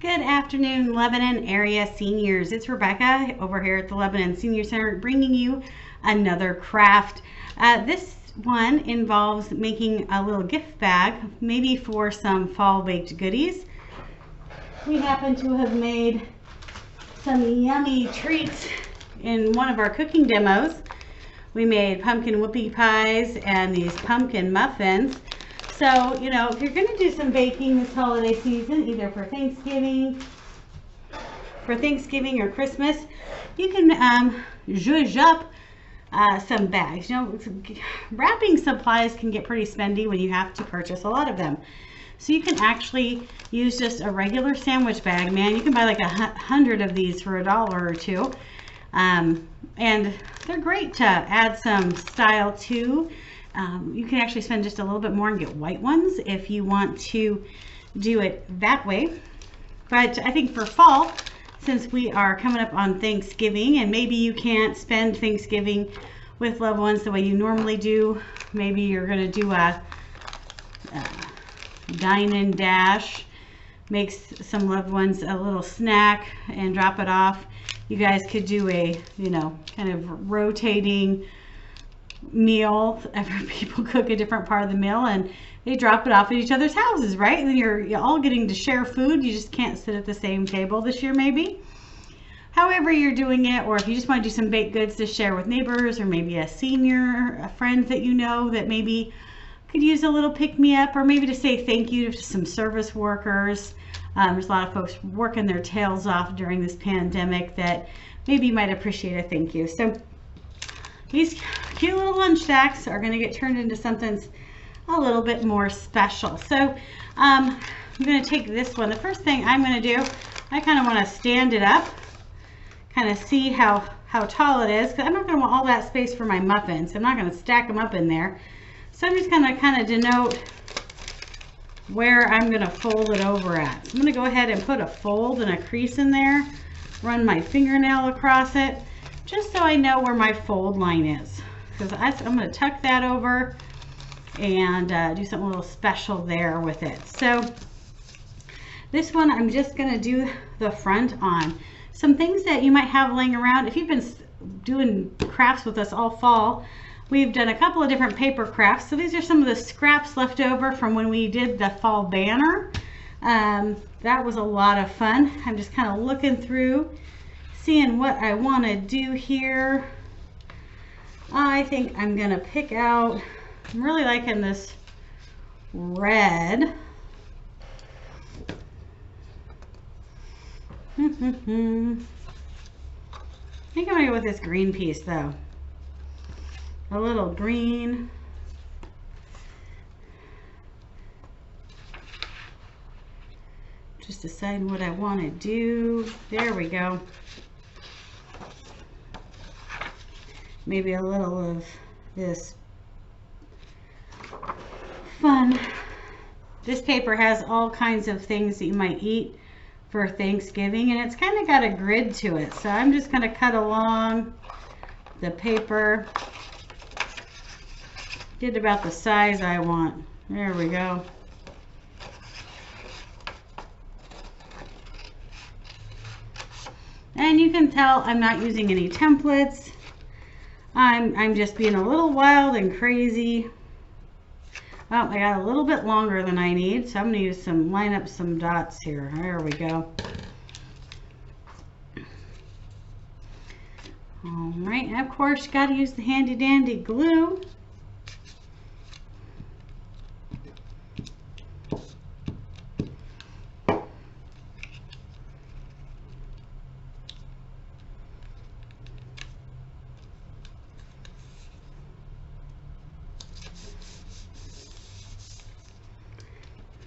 Good afternoon, Lebanon area seniors. It's Rebecca over here at the Lebanon Senior Center bringing you another craft. This one involves making a little gift bag, maybe for some fall baked goodies. We happen to have made some yummy treats in one of our cooking demos. We made pumpkin whoopie pies and these pumpkin muffins. So, you know, if you're going to do some baking this holiday season, either for Thanksgiving or Christmas, you can zhuzh up some bags. You know, wrapping supplies can get pretty spendy when you have to purchase a lot of them. So you can actually use just a regular sandwich bag, man. You can buy like 100 of these for $1 or $2. And they're great to add some style to. You can actually spend just a little bit more and get white ones if you want to do it that way. But I think for fall, since we are coming up on Thanksgiving, and maybe you can't spend Thanksgiving with loved ones the way you normally do, maybe you're going to do a dine and dash, make some loved ones a little snack and drop it off. You guys could do a, you know, kind of rotating meal. Every people cook a different part of the meal and they drop it off at each other's houses, right? And then you're all getting to share food. You just can't sit at the same table this year, maybe. However you're doing it, or if you just want to do some baked goods to share with neighbors, or maybe a senior, a friend that you know that maybe could use a little pick-me-up, or maybe to say thank you to some service workers. There's a lot of folks working their tails off during this pandemic that maybe might appreciate a thank you. So these cute little lunch stacks are going to get turned into something a little bit more special. So I'm going to take this one. The first thing I'm going to do, I kind of want to stand it up, kind of see how tall it is, because I'm not going to want all that space for my muffins. I'm not going to stack them up in there. So I'm just going to kind of denote where I'm going to fold it over at. So I'm going to go ahead and put a fold and a crease in there, run my fingernail across it, just so I know where my fold line is. Because I'm going to tuck that over and do something a little special there with it. So this one I'm just going to do the front on. Some things that you might have laying around. If you've been doing crafts with us all fall, we've done a couple of different paper crafts. So these are some of the scraps left over from when we did the fall banner. That was a lot of fun. I'm just kind of looking through, seeing what I want to do here. I think I'm going to pick out, I'm really liking this red. I think I'm going to go with this green piece though. A little green. Just deciding what I want to do. There we go. Maybe a little of this fun. This paper has all kinds of things that you might eat for Thanksgiving, and it's kind of got a grid to it. So I'm just going to cut along the paper. Get about the size I want. There we go. And you can tell I'm not using any templates. I'm just being a little wild and crazy. Oh, I got a little bit longer than I need, so I'm going to use line up some dots here. There we go. All right, and of course you got to use the handy dandy glue.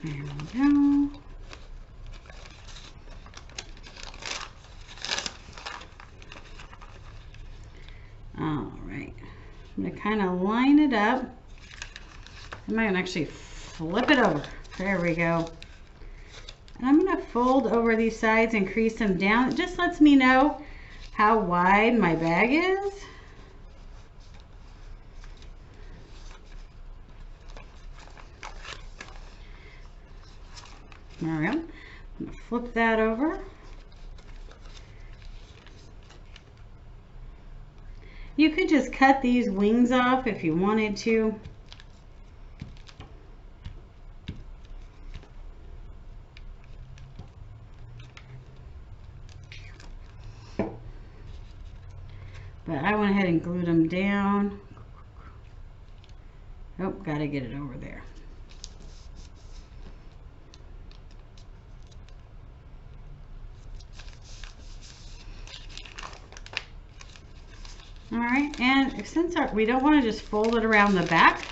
There we go. All right, I'm going to kind of line it up. I might actually flip it over. There we go. And I'm going to fold over these sides and crease them down. It just lets me know how wide my bag is. There we go. Flip that over. You could just cut these wings off if you wanted to. But I went ahead and glued them down. Oh, gotta get it over there. All right, and since we don't want to just fold it around the back,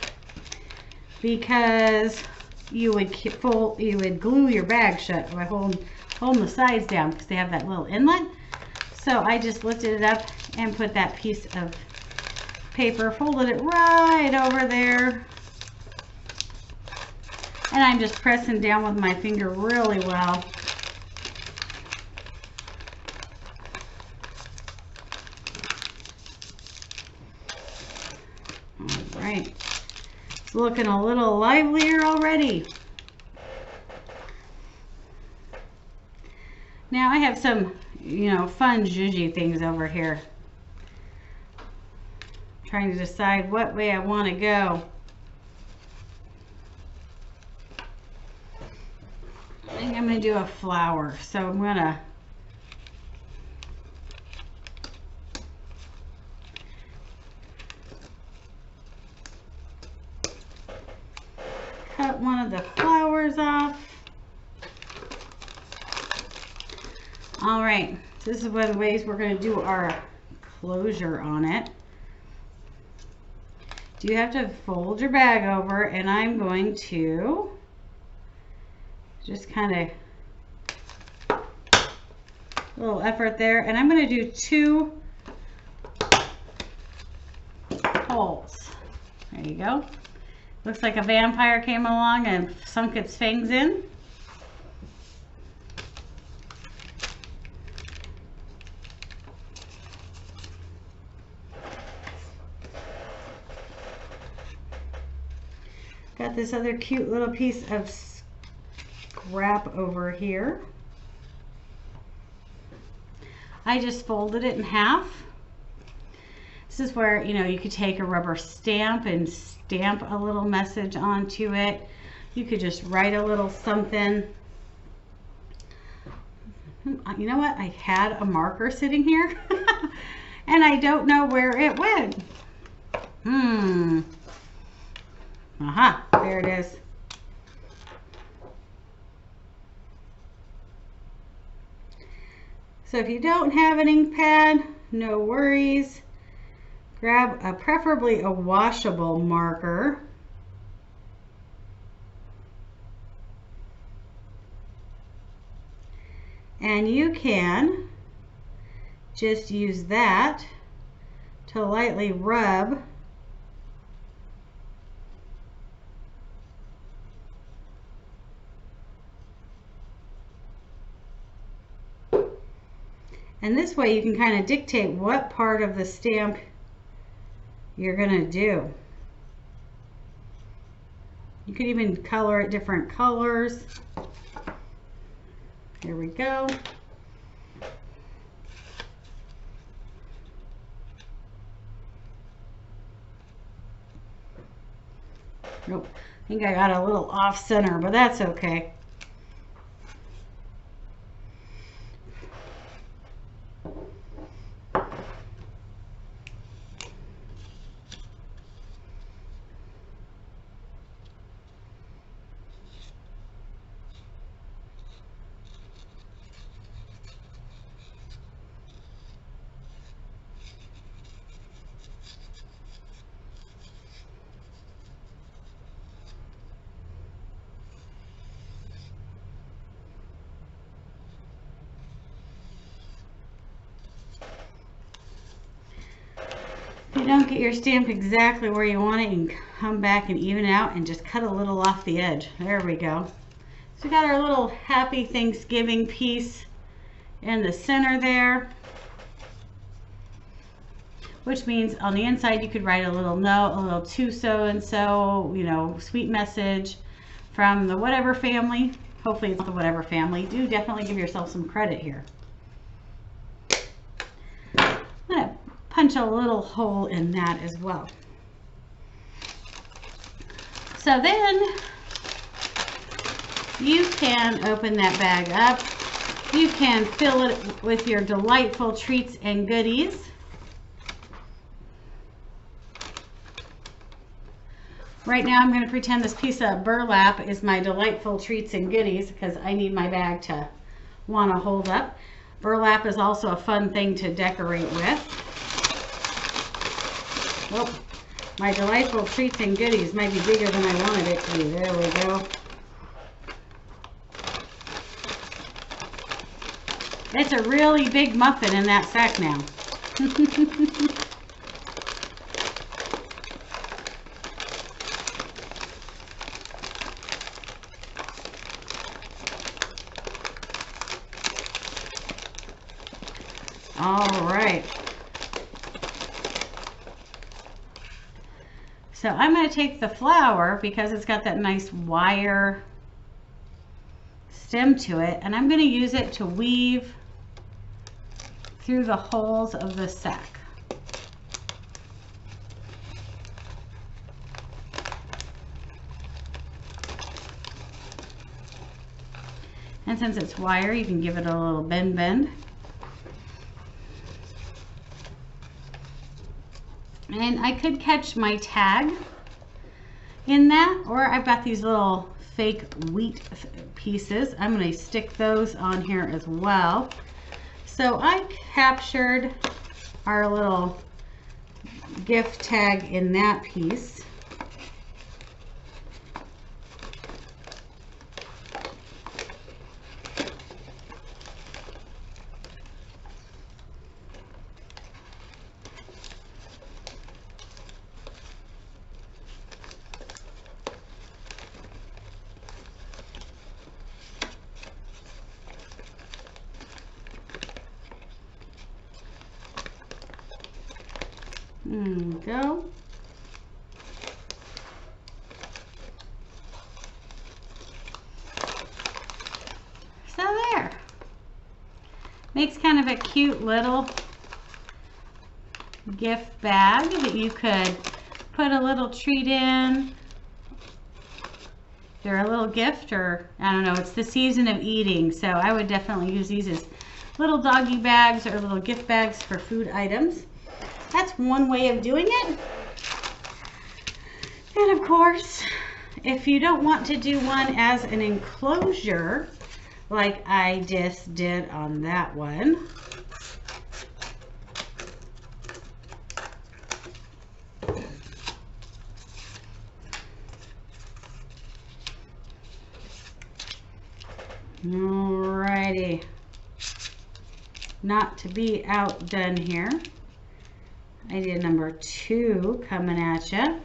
because you would glue your bag shut by holding the sides down because they have that little inlet. So I just lifted it up and put that piece of paper, folded it right over there, and I'm just pressing down with my finger really well. All right, it's looking a little livelier already. Now I have some, fun zhuzhy things over here. Trying to decide what way I want to go. I think I'm going to do a flower, so I'm going to cut one of the flowers off. All right, so this is one of the ways we're going to do our closure on it. You have to fold your bag over, and I'm going to just kind of a little effort there, and I'm going to do 2 holes. There you go. Looks like a vampire came along and sunk its fangs in. Got this other cute little piece of scrap over here. I just folded it in half. This is where, you could take a rubber stamp and stamp a little message onto it. You could just write a little something. You know what? I had a marker sitting here and I don't know where it went. Aha, there it is. So if you don't have an ink pad, no worries. Grab preferably a washable marker. And you can just use that to lightly rub and this way you can kind of dictate what part of the stamp you're going to do. You could even color it different colors. Here we go. Nope, I think I got a little off center, but that's okay. If you don't get your stamp exactly where you want it, you can come back and even out and just cut a little off the edge. There we go. So we got our little Happy Thanksgiving piece in the center there, which means on the inside you could write a little note, a little to so and so, sweet message from the whatever family. hopefully it's the whatever family. Do definitely give yourself some credit here. I'm going to punch a little hole in that as well. So then you can open that bag up. You can fill it with your delightful treats and goodies. Right now I'm going to pretend this piece of burlap is my delightful treats and goodies because I need my bag to want to hold up. Burlap is also a fun thing to decorate with. Oh, my delightful treats and goodies might be bigger than I wanted it to be. There we go. It's a really big muffin in that sack now. All right. So I'm going to take the flower because it's got that nice wire stem to it, and I'm going to use it to weave through the holes of the sack. And since it's wire, you can give it a little bend. And I could catch my tag in that, or I've got these little fake wheat pieces. I'm going to stick those on here as well. So I captured our little gift tag in that piece. There we go. So there. Makes kind of a cute little gift bag that you could put a little treat in. They're a little gift, or I don't know, it's the season of eating, so I would definitely use these as little doggy bags or little gift bags for food items. That's one way of doing it. And of course, if you don't want to do one as an enclosure, like I just did on that one, alrighty, not to be outdone here, idea number 2 coming at you.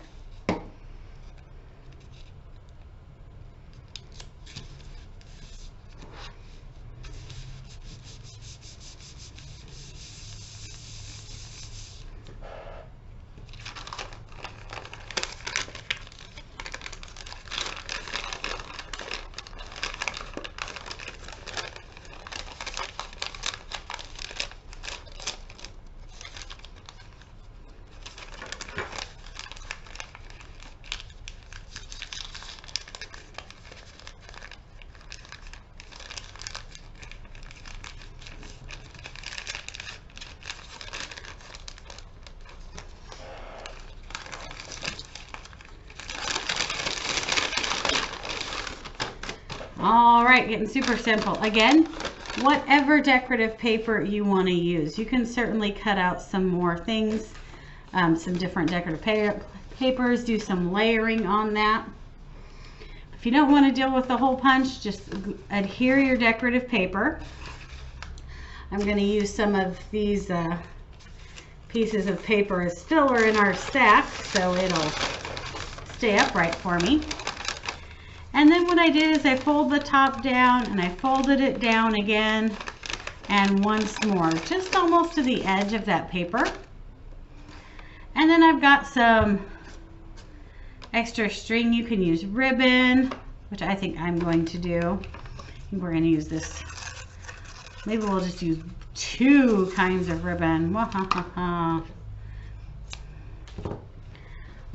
All right, getting super simple. Again, whatever decorative paper you want to use. You can certainly cut out some more things, some different decorative papers, do some layering on that. If you don't want to deal with the hole punch, just adhere your decorative paper. I'm going to use some of these pieces of paper as filler in our stack, so it'll stay upright for me. And then what I did is I fold the top down and I folded it down again and once more, just almost to the edge of that paper. And then I've got some extra string. You can use ribbon, which I think I'm going to do. think we're going to use this. Maybe we'll just use 2 kinds of ribbon.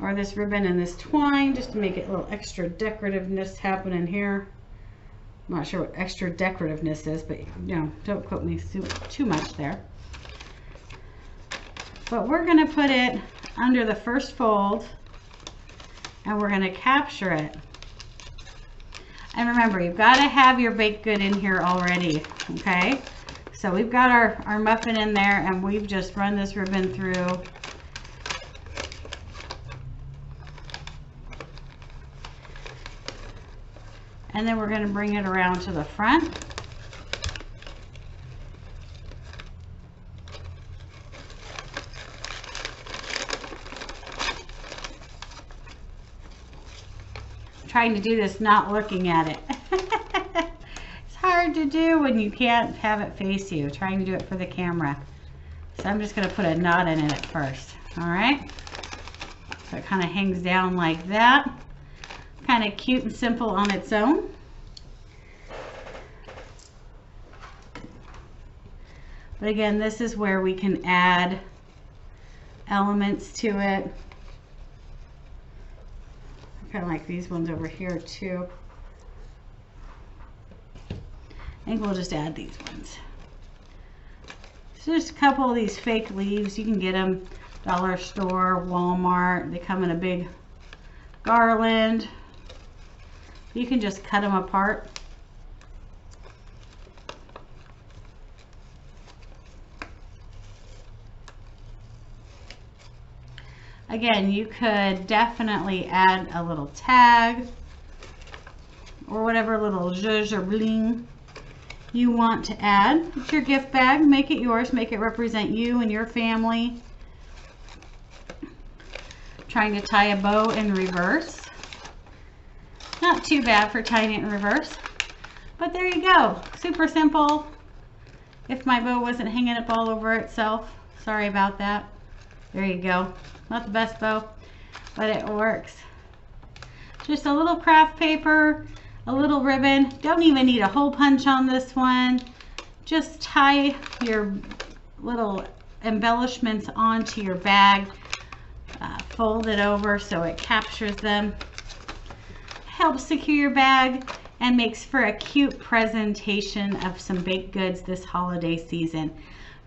Or this ribbon and this twine, just to make it a little extra decorativeness happening here. I'm not sure what extra decorativeness is, but you know, don't quote me too much there. But we're going to put it under the first fold, and we're going to capture it. And remember, you've got to have your baked good in here already, okay? So we've got our muffin in there, and we've just run this ribbon through. And then we're going to bring it around to the front. I'm trying to do this not looking at it. It's hard to do when you can't have it face you. Trying to do it for the camera. So I'm just going to put a knot in it at first. All right. So it kind of hangs down like that. Kind of cute and simple on its own. But again, this is where we can add elements to it. I kind of like these ones over here too. I think we'll just add these ones. So just a couple of these fake leaves. You can get them dollar store, Walmart. They come in a big garland. You can just cut them apart. Again, you could definitely add a little tag or whatever little zhuzh or bling you want to add. It's your gift bag. Make it yours. Make it represent you and your family. Trying to tie a bow in reverse. Not too bad for tying it in reverse, but there you go. Super simple. If my bow wasn't hanging up all over itself, sorry about that. There you go. Not the best bow, but it works. Just a little craft paper, a little ribbon. Don't even need a hole punch on this one. Just tie your little embellishments onto your bag. Fold it over so it captures them. Helps secure your bag and makes for a cute presentation of some baked goods this holiday season.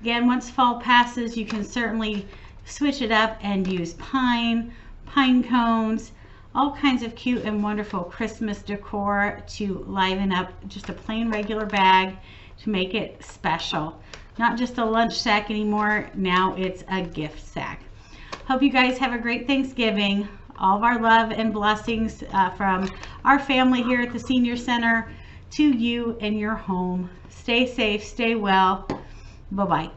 Again, once fall passes, you can certainly switch it up and use pine cones, all kinds of cute and wonderful Christmas decor to liven up just a plain regular bag to make it special. Not just a lunch sack anymore, now it's a gift sack. Hope you guys have a great Thanksgiving. All of our love and blessings from our family here at the Senior Center to you and your home. Stay safe, stay well. Bye-bye.